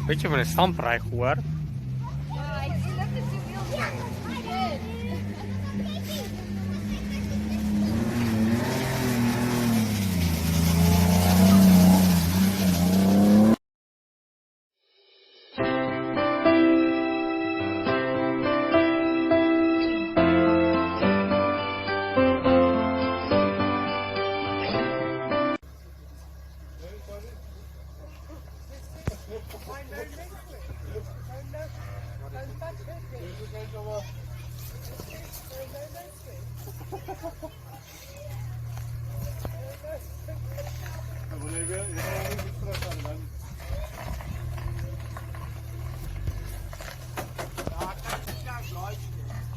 Weet je van een stamprij gehoord? Ja, ik zie dat het je wil.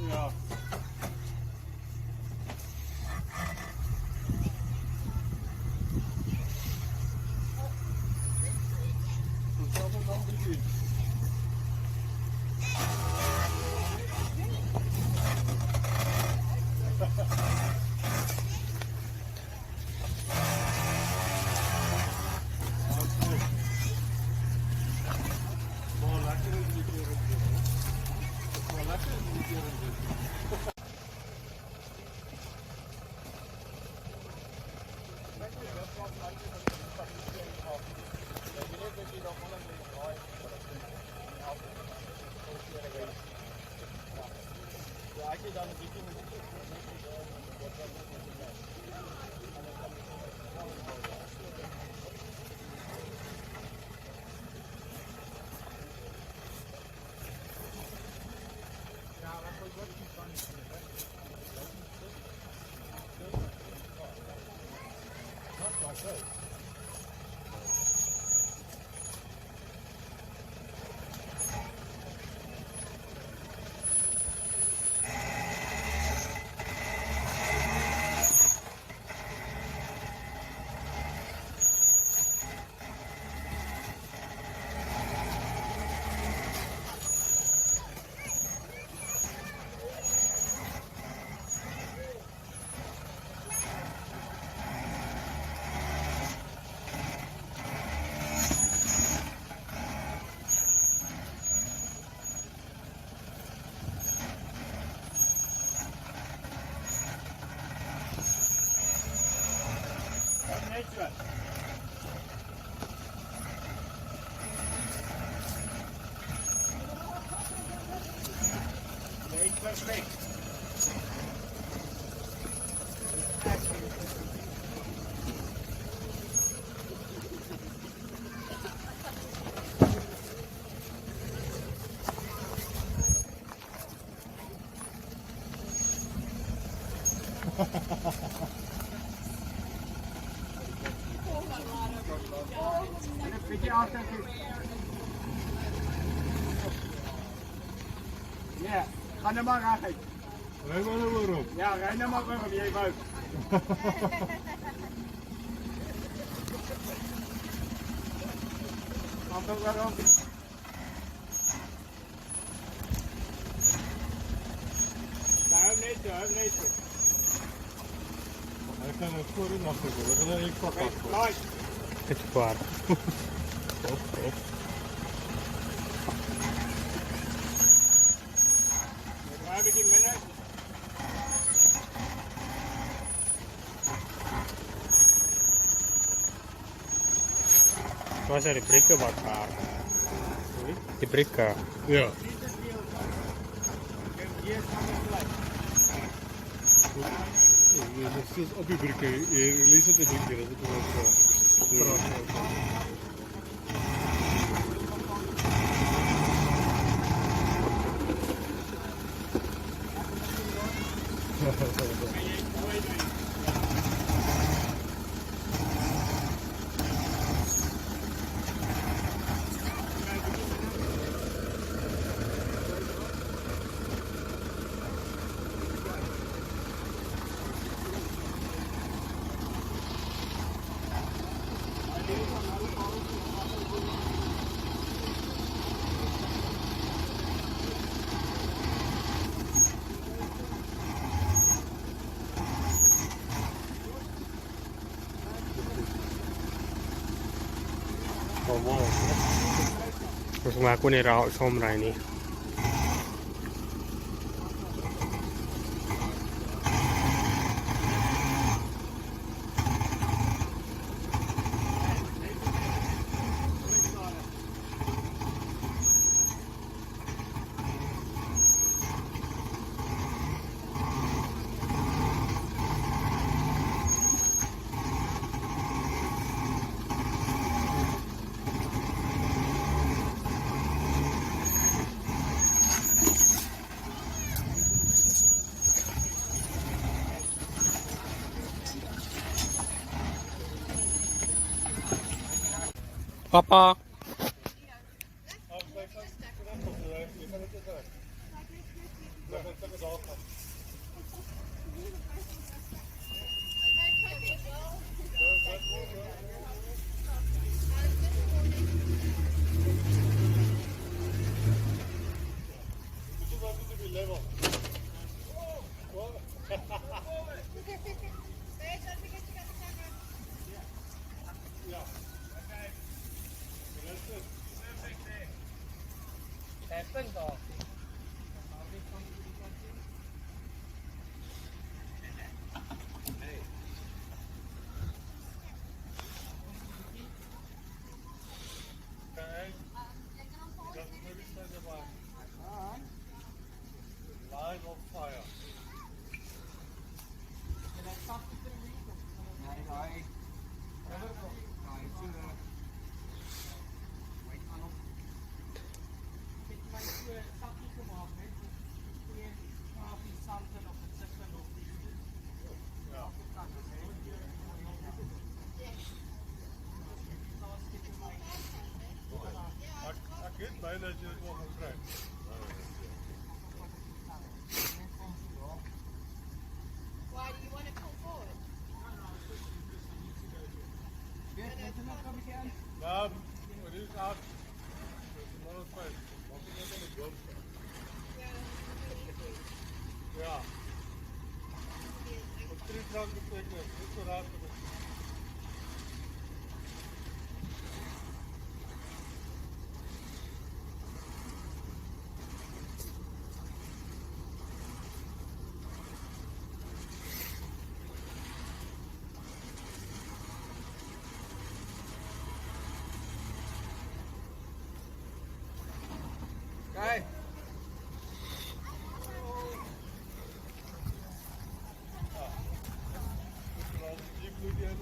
Ja. Dat is wel gezien. Maar lekker is die keer een keer. Maar lekker is die keer een keer. Nee, perfect. Vind je altijd ja, ga er maar aan. Rij maar er maar op. Ja, rij nou maar op, jij buik. Komt ook waarom? Daarom niet. Hij kan er voor in afzetten. We gaan er één pak af. Right. Het is waar. Op. Waar heb ik die mannen? Waar zijn die brikken wat daar? Die brikken. Ja. Hier staan we gelijk. Dat is op je brikken. Je leest het in brikken. Dat is wel Terus aku nih rawat somra ini. Papa. Line of fire. Ek het byna as jy dit wil gaan kry. Why do you want to come forward? Nou, dit is uit. Dis maar ons fyn. Maak net net 'n job. Ja. Op 3 drank beteken, dit so raak dit. Kijk. Jy moet hier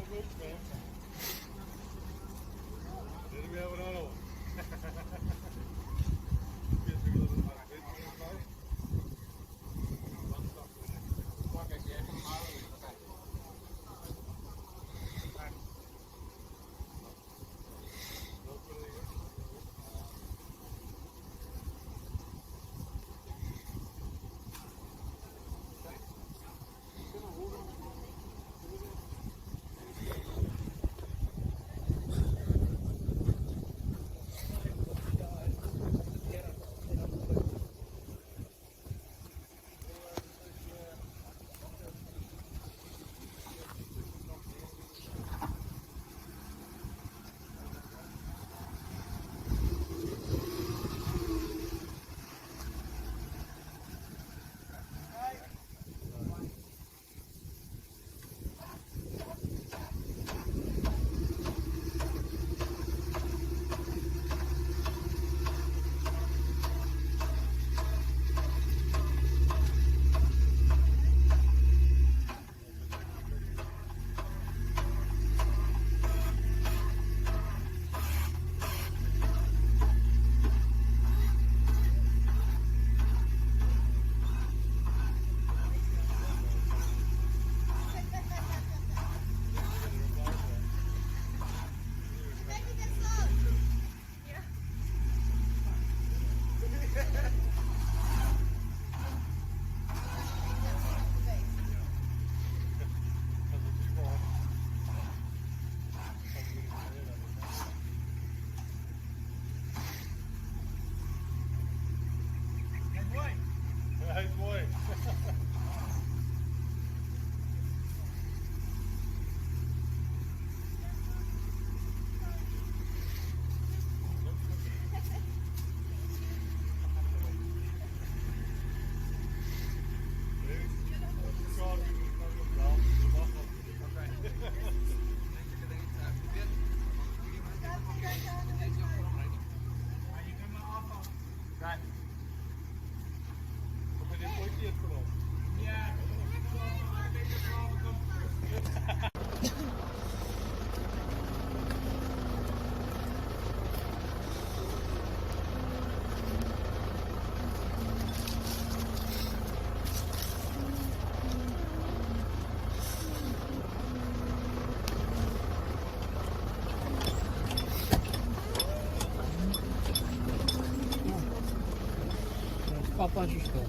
Papaci to.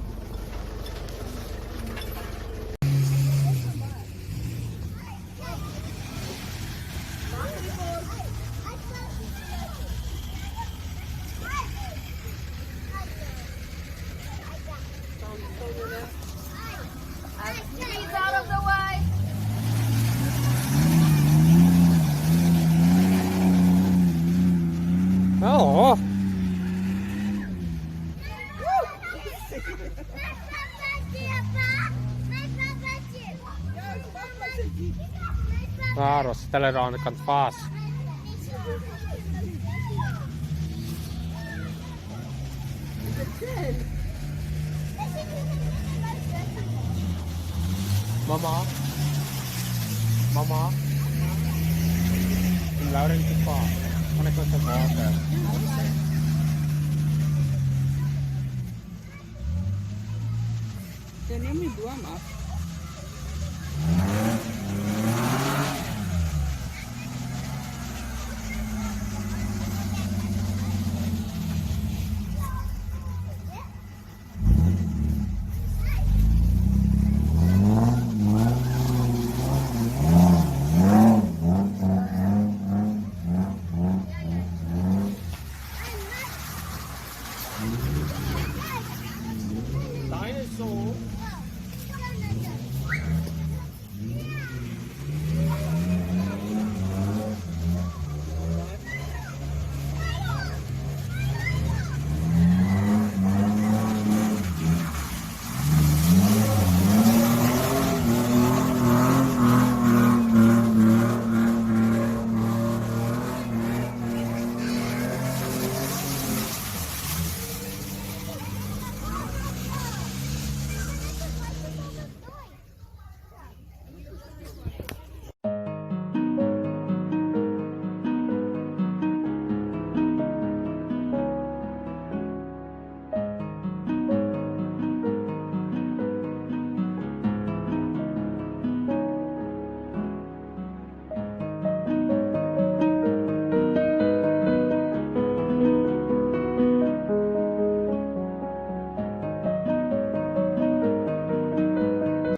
Please, out of the way. O! Zaraz, teleronka twarz. Mama. Mama. Lauren twarz. Mana kau sebab? Tenemos dua más. Dinosaur